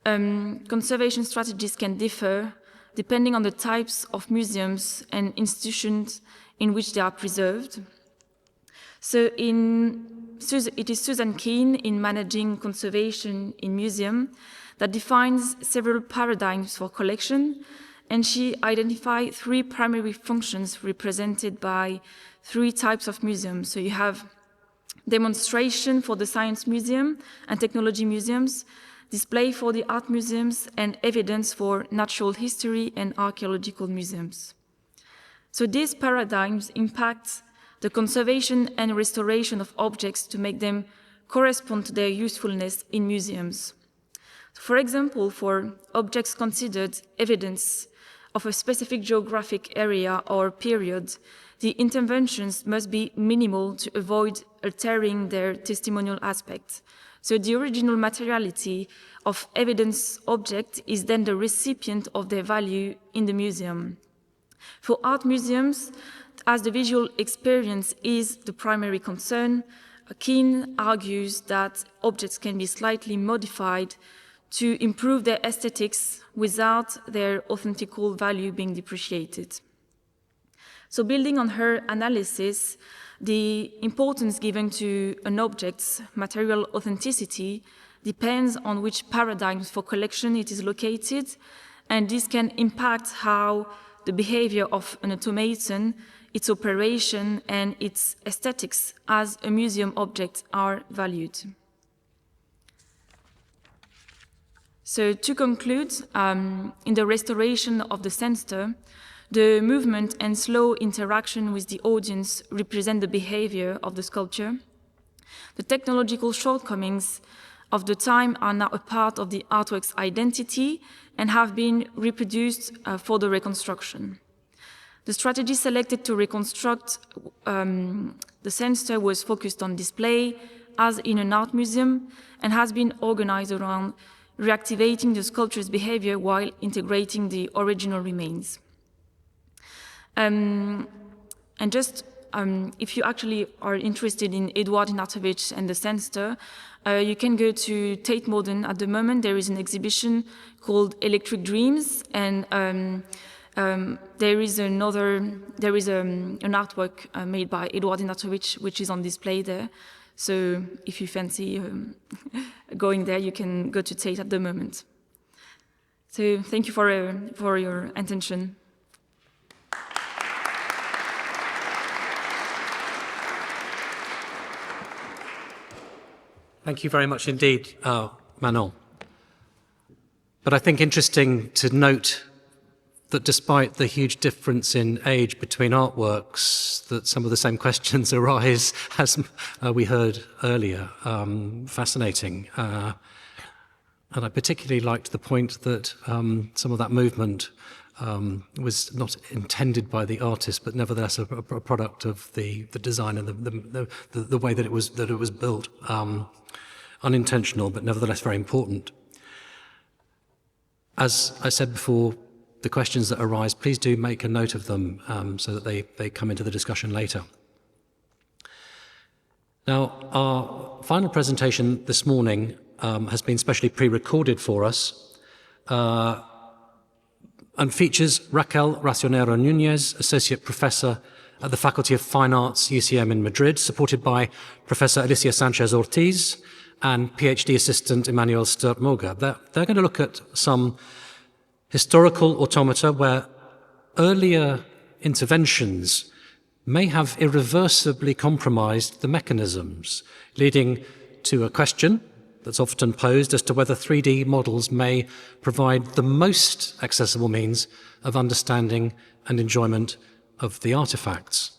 conservation strategies can differ depending on the types of museums and institutions in which they are preserved. So it is Susan Keane in Managing Conservation in Museum that defines several paradigms for collection, and she identified three primary functions represented by three types of museums. So you have demonstration for the science museum and technology museums, display for the art museums, and evidence for natural history and archaeological museums. So these paradigms impact the conservation and restoration of objects to make them correspond to their usefulness in museums. For example, for objects considered evidence of a specific geographic area or period, the interventions must be minimal to avoid altering their testimonial aspect. So the original materiality of evidence object is then the recipient of their value in the museum. For art museums, as the visual experience is the primary concern, Keane argues that objects can be slightly modified to improve their aesthetics without their authentical value being depreciated. So building on her analysis, the importance given to an object's material authenticity depends on which paradigms for collection it is located, and this can impact how the behavior of an automaton, its operation, and its aesthetics as a museum object are valued. So to conclude, in the restoration of the censor, the movement and slow interaction with the audience represent the behavior of the sculpture. The technological shortcomings of the time are now a part of the artwork's identity and have been reproduced for the reconstruction. The strategy selected to reconstruct the censor was focused on display, as in an art museum, and has been organized around reactivating the sculpture's behavior while integrating the original remains. And just if you actually are interested in Eduard Ignatowicz and the censor, you can go to Tate Modern. At the moment, there is an exhibition called Electric Dreams, and there is an artwork made by Eduard Ignatowicz, which is on display there. So if you fancy going there, you can go to Tate at the moment. So thank you for your attention. Thank you very much indeed, Manon. But I think interesting to note that despite the huge difference in age between artworks, that some of the same questions arise as we heard earlier. Fascinating. And I particularly liked the point that some of that movement was not intended by the artist, but nevertheless a product of the design and the way that it was built. Unintentional, but nevertheless very important. As I said before, the questions that arise, please do make a note of them so that they come into the discussion later. Now, our final presentation this morning has been specially pre-recorded for us and features Raquel Racionero Núñez, Associate Professor at the Faculty of Fine Arts, UCM in Madrid, supported by Professor Alicia Sanchez Ortiz and PhD assistant Emmanuel Sturtmoger. They're going to look at some historical automata where earlier interventions may have irreversibly compromised the mechanisms, leading to a question that's often posed as to whether 3D models may provide the most accessible means of understanding and enjoyment of the artifacts.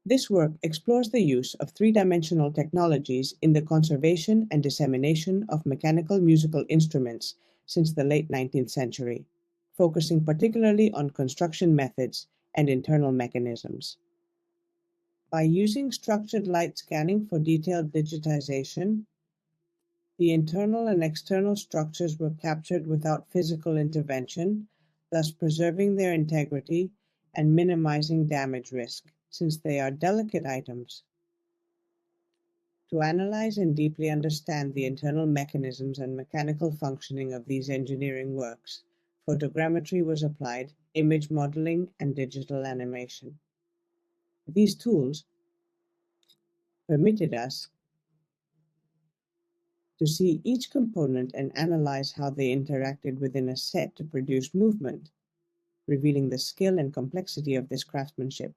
This work explores the use of three-dimensional technologies in the conservation and dissemination of mechanical musical instruments since the late 19th century, focusing particularly on construction methods and internal mechanisms. By using structured light scanning for detailed digitization, the internal and external structures were captured without physical intervention, thus preserving their integrity and minimizing damage risk, since they are delicate items. To analyze and deeply understand the internal mechanisms and mechanical functioning of these engineering works, photogrammetry was applied, image modeling, and digital animation. These tools permitted us to see each component and analyze how they interacted within a set to produce movement, revealing the skill and complexity of this craftsmanship.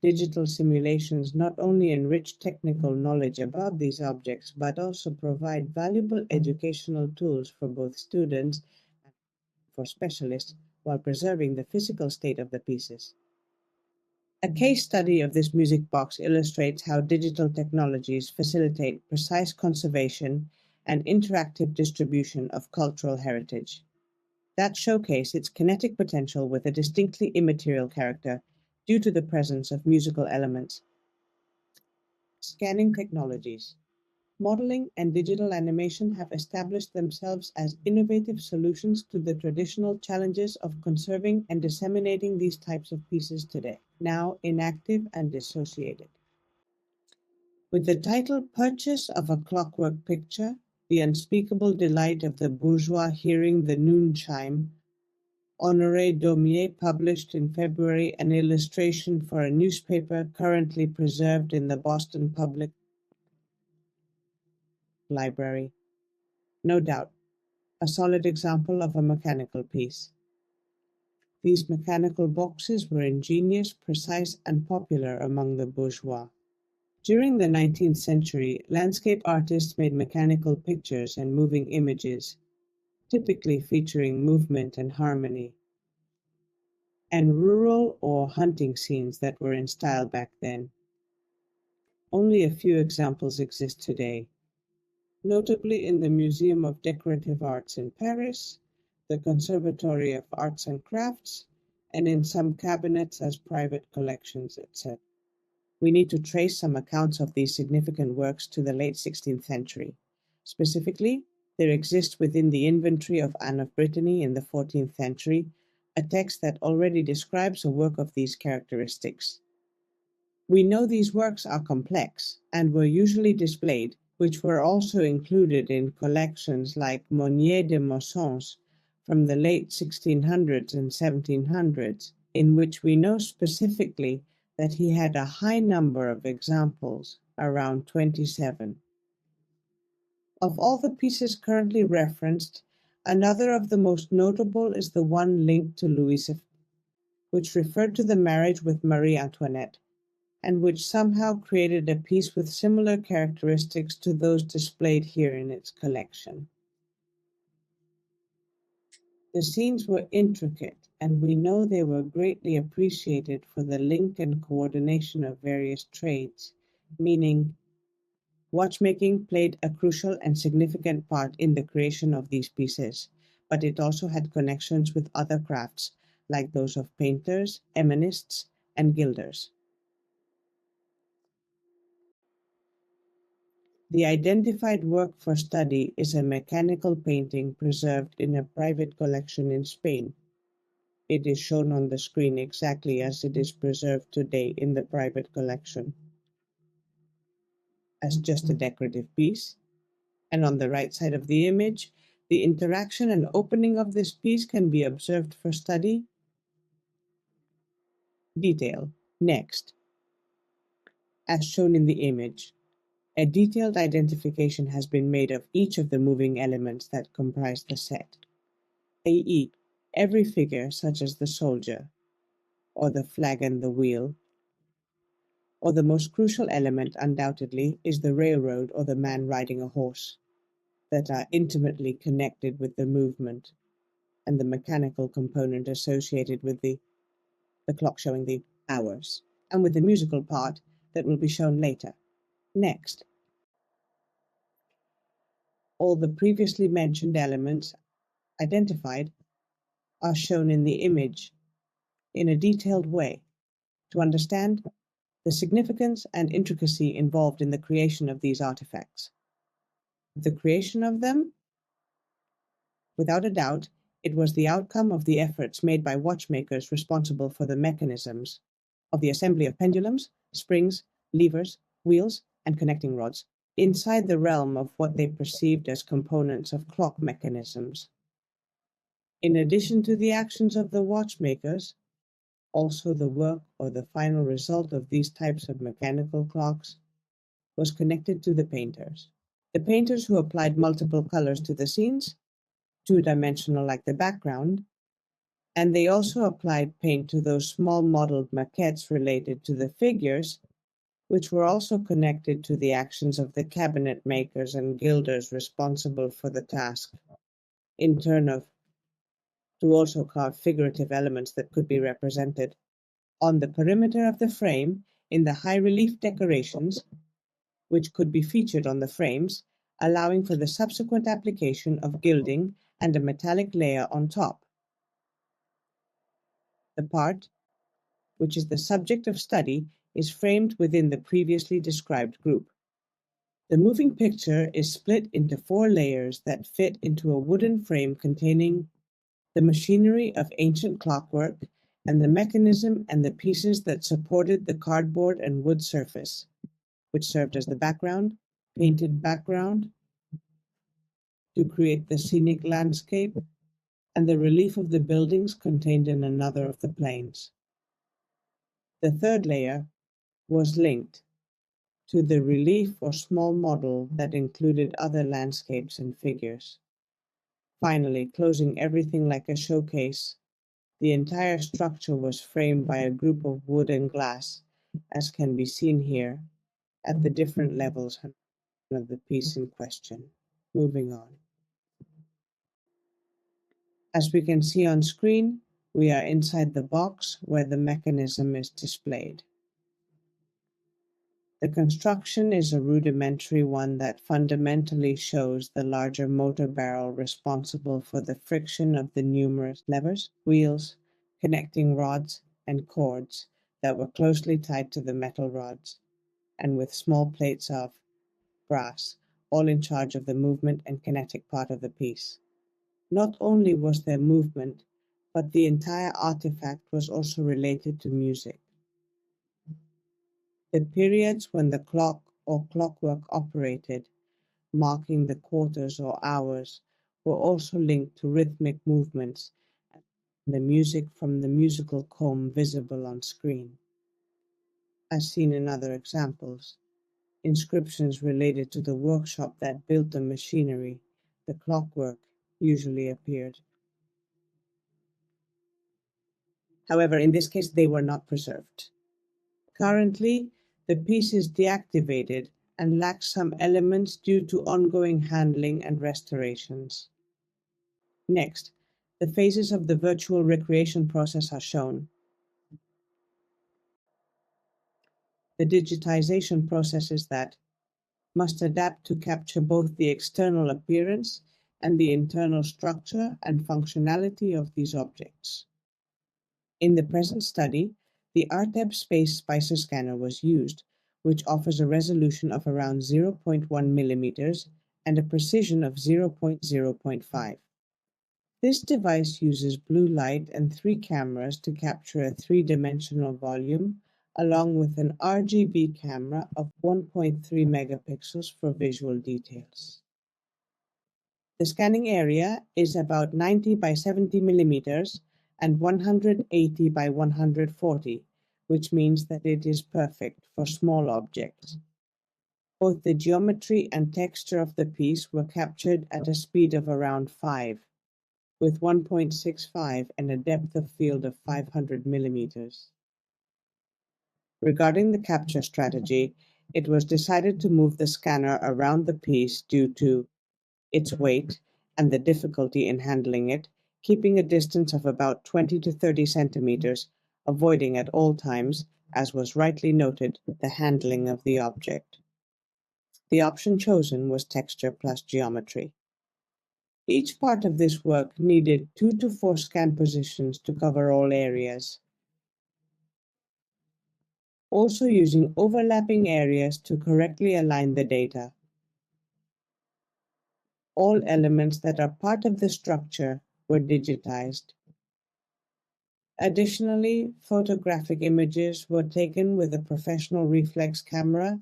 Digital simulations not only enrich technical knowledge about these objects, but also provide valuable educational tools for both students and for specialists while preserving the physical state of the pieces. A case study of this music box illustrates how digital technologies facilitate precise conservation and interactive distribution of cultural heritage that showcase its kinetic potential with a distinctly immaterial character due to the presence of musical elements. Scanning technologies. Modeling and digital animation have established themselves as innovative solutions to the traditional challenges of conserving and disseminating these types of pieces today, now inactive and dissociated. With the title Purchase of a Clockwork Picture, the unspeakable delight of the bourgeois hearing the noon chime, Honoré Daumier published in February an illustration for a newspaper currently preserved in the Boston Public Library. No doubt, a solid example of a mechanical piece. These mechanical boxes were ingenious, precise, and popular among the bourgeois. During the 19th century, landscape artists made mechanical pictures and moving images, typically featuring movement and harmony, and rural or hunting scenes that were in style back then. Only a few examples exist today, notably in the Museum of Decorative Arts in Paris, the Conservatory of Arts and Crafts, and in some cabinets as private collections, etc. We need to trace some accounts of these significant works to the late 16th century. Specifically, there exists within the inventory of Anne of Brittany in the 14th century a text that already describes a work of these characteristics. We know these works are complex and were usually displayed, which were also included in collections like Monnier de Mossons from the late 1600s and 1700s, in which we know specifically that he had a high number of examples, around 27. Of all the pieces currently referenced, another of the most notable is the one linked to Louis, which referred to the marriage with Marie Antoinette, and which somehow created a piece with similar characteristics to those displayed here in its collection. The scenes were intricate, and we know they were greatly appreciated for the link and coordination of various trades, meaning watchmaking played a crucial and significant part in the creation of these pieces, but it also had connections with other crafts, like those of painters, ebonists, and gilders. The identified work for study is a mechanical painting preserved in a private collection in Spain. It is shown on the screen exactly as it is preserved today in the private collection, as just a decorative piece. And on the right side of the image, the interaction and opening of this piece can be observed for study. Detail. Next. As shown in the image, A detailed identification has been made of each of the moving elements that comprise the set, i.e., every figure such as the soldier, or the flag and the wheel, or the most crucial element undoubtedly is the railroad or the man riding a horse, that are intimately connected with the movement and the mechanical component associated with the clock showing the hours, and with the musical part that will be shown later. Next, all the previously mentioned elements identified are shown in the image in a detailed way to understand the significance and intricacy involved in the creation of these artifacts. The creation of them, without a doubt, it was the outcome of the efforts made by watchmakers responsible for the mechanisms of the assembly of pendulums, springs, levers, wheels, and connecting rods, inside the realm of what they perceived as components of clock mechanisms. In addition to the actions of the watchmakers, also the work or the final result of these types of mechanical clocks was connected to the painters. The painters who applied multiple colors to the scenes, two-dimensional like the background, and they also applied paint to those small modeled maquettes related to the figures, which were also connected to the actions of the cabinet makers and gilders responsible for the task, in turn to also carve figurative elements that could be represented on the perimeter of the frame in the high relief decorations, which could be featured on the frames, allowing for the subsequent application of gilding and a metallic layer on top. The part, which is the subject of study, is framed within the previously described group. The moving picture is split into 4 layers that fit into a wooden frame containing the machinery of ancient clockwork and the mechanism and the pieces that supported the cardboard and wood surface, which served as the background, painted background, to create the scenic landscape, and the relief of the buildings contained in another of the planes. The 3rd layer was linked to the relief or small model that included other landscapes and figures. Finally, closing everything like a showcase, the entire structure was framed by a group of wood and glass, as can be seen here, at the different levels of the piece in question. Moving on. As we can see on screen, we are inside the box where the mechanism is displayed. The construction is a rudimentary one that fundamentally shows the larger motor barrel responsible for the friction of the numerous levers, wheels, connecting rods, and cords that were closely tied to the metal rods, and with small plates of brass, all in charge of the movement and kinetic part of the piece. Not only was there movement, but the entire artifact was also related to music. The periods when the clock or clockwork operated, marking the quarters or hours, were also linked to rhythmic movements and the music from the musical comb visible on screen. As seen in other examples, inscriptions related to the workshop that built the machinery, the clockwork, usually appeared. However, in this case, they were not preserved. Currently, the piece is deactivated and lacks some elements due to ongoing handling and restorations. Next, the phases of the virtual recreation process are shown. The digitization processes that must adapt to capture both the external appearance and the internal structure and functionality of these objects. In the present study, the ARTEB Space Spicer Scanner was used, which offers a resolution of around 0.1 millimeters and a precision of 0.0.5. This device uses blue light and 3 cameras to capture a 3-dimensional volume, along with an RGB camera of 1.3 megapixels for visual details. The scanning area is about 90 by 70 millimeters and 180 by 140, which means that it is perfect for small objects. Both the geometry and texture of the piece were captured at a speed of around 5, with 1.65 and a depth of field of 500 millimeters. Regarding the capture strategy, it was decided to move the scanner around the piece due to its weight and the difficulty in handling it, keeping a distance of about 20 to 30 centimeters, avoiding at all times, as was rightly noted, the handling of the object. The option chosen was texture plus geometry. Each part of this work needed 2 to 4 scan positions to cover all areas, also using overlapping areas to correctly align the data. All elements that are part of the structure were digitized. Additionally, photographic images were taken with a professional reflex camera,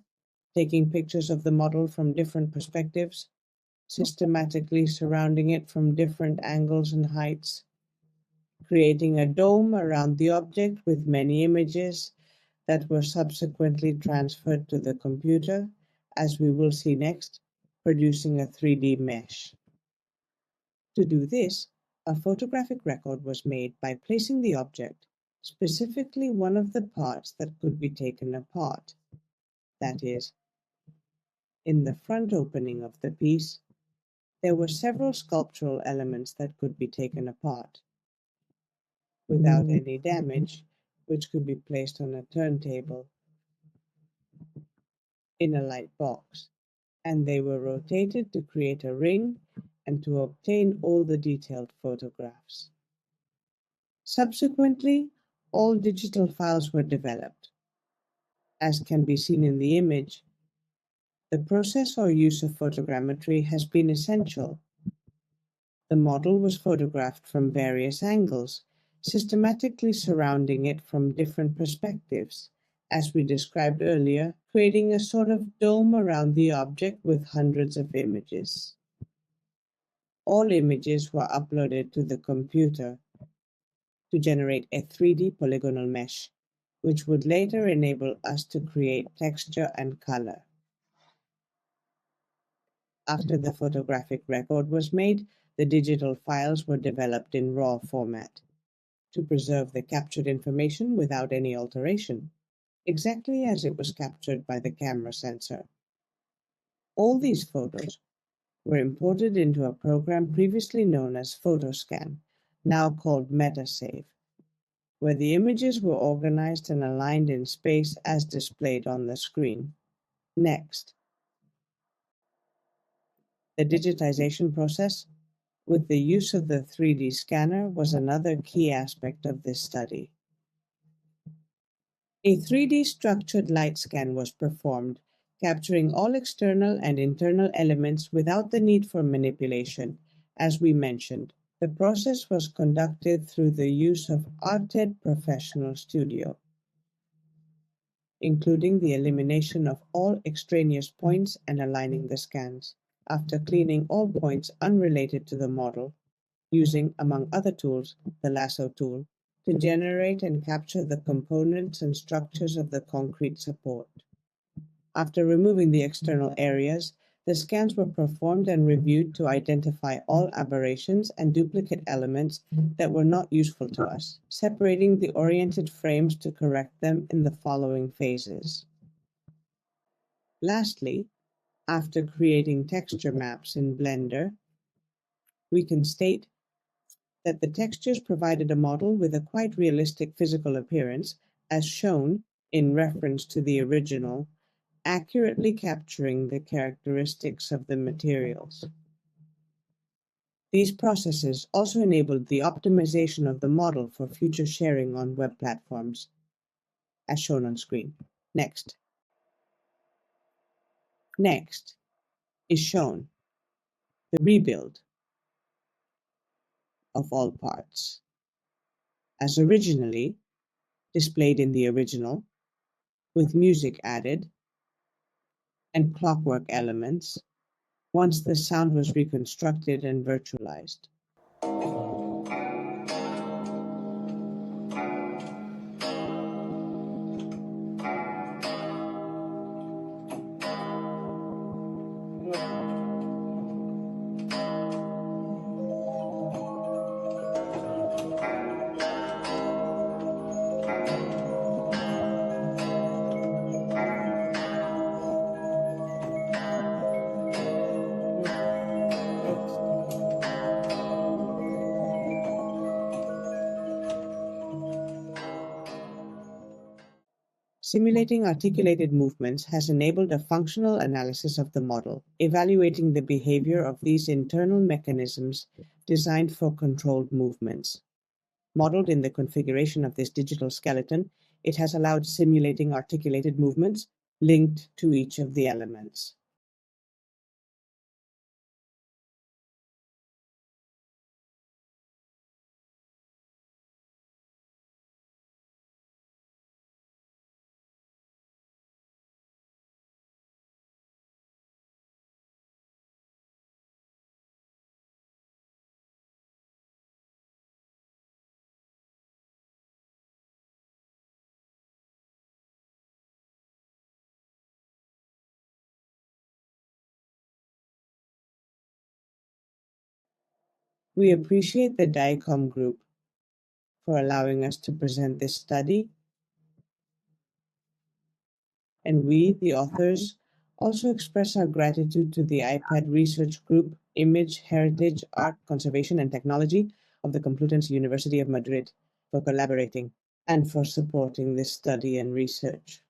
taking pictures of the model from different perspectives, systematically surrounding it from different angles and heights, creating a dome around the object with many images that were subsequently transferred to the computer, as we will see next, producing a 3D mesh. To do this, a photographic record was made by placing the object, specifically one of the parts that could be taken apart, that is, in the front opening of the piece, there were several sculptural elements that could be taken apart without any damage, which could be placed on a turntable in a light box, and they were rotated to create a ring and to obtain all the detailed photographs. Subsequently, all digital files were developed. As can be seen in the image, the process or use of photogrammetry has been essential. The model was photographed from various angles, systematically surrounding it from different perspectives, as we described earlier, creating a sort of dome around the object with hundreds of images. All images were uploaded to the computer to generate a 3D polygonal mesh, which would later enable us to create texture and color. After the photographic record was made, the digital files were developed in RAW format to preserve the captured information without any alteration, exactly as it was captured by the camera sensor. All these photos were imported into a program previously known as PhotoScan, now called Metasave, where the images were organized and aligned in space as displayed on the screen. Next, the digitization process with the use of the 3D scanner was another key aspect of this study. A 3D structured light scan was performed, capturing all external and internal elements without the need for manipulation. As we mentioned, the process was conducted through the use of ARTED Professional Studio, including the elimination of all extraneous points and aligning the scans, after cleaning all points unrelated to the model, using, among other tools, the lasso tool, to generate and capture the components and structures of the concrete support. After removing the external areas, the scans were performed and reviewed to identify all aberrations and duplicate elements that were not useful to us, separating the oriented frames to correct them in the following phases. Lastly, after creating texture maps in Blender, we can state that the textures provided a model with a quite realistic physical appearance, as shown in reference to the original, accurately capturing the characteristics of the materials. These processes also enabled the optimization of the model for future sharing on web platforms, as shown on screen. Next is shown the rebuild of all parts, as originally displayed in the original, with music added and clockwork elements, once the sound was reconstructed and virtualized. Simulating articulated movements has enabled a functional analysis of the model, evaluating the behavior of these internal mechanisms designed for controlled movements. Modeled in the configuration of this digital skeleton, it has allowed simulating articulated movements linked to each of the elements. We appreciate the DICOM group for allowing us to present this study, and we, the authors, also express our gratitude to the iPad Research Group, Image, Heritage, Art, Conservation and Technology of the Complutense University of Madrid for collaborating and for supporting this study and research.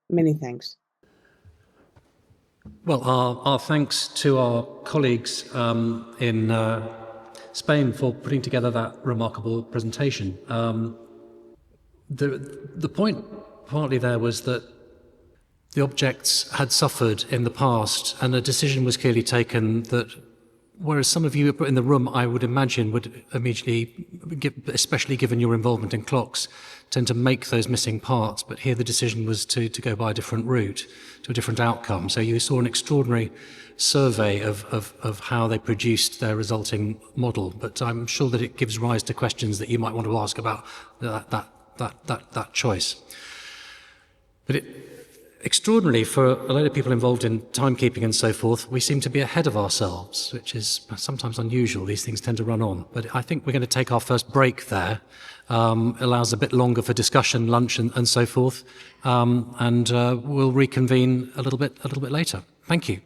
Many thanks. Well, our thanks to our colleagues in Spain for putting together that remarkable presentation. The point partly there was that the objects had suffered in the past, and a decision was clearly taken that, whereas some of you in the room, I would imagine, would immediately, especially given your involvement in clocks, tend to make those missing parts, but here the decision was to go by a different route, to a different outcome. So you saw an extraordinary survey of how they produced their resulting model, but I'm sure that it gives rise to questions that you might want to ask about that choice. But extraordinarily, for a lot of people involved in timekeeping and so forth, we seem to be ahead of ourselves, which is sometimes unusual. These things tend to run on. But I think we're going to take our first break there. Allows a bit longer for discussion, lunch and so forth. And we'll reconvene a little bit later. Thank you.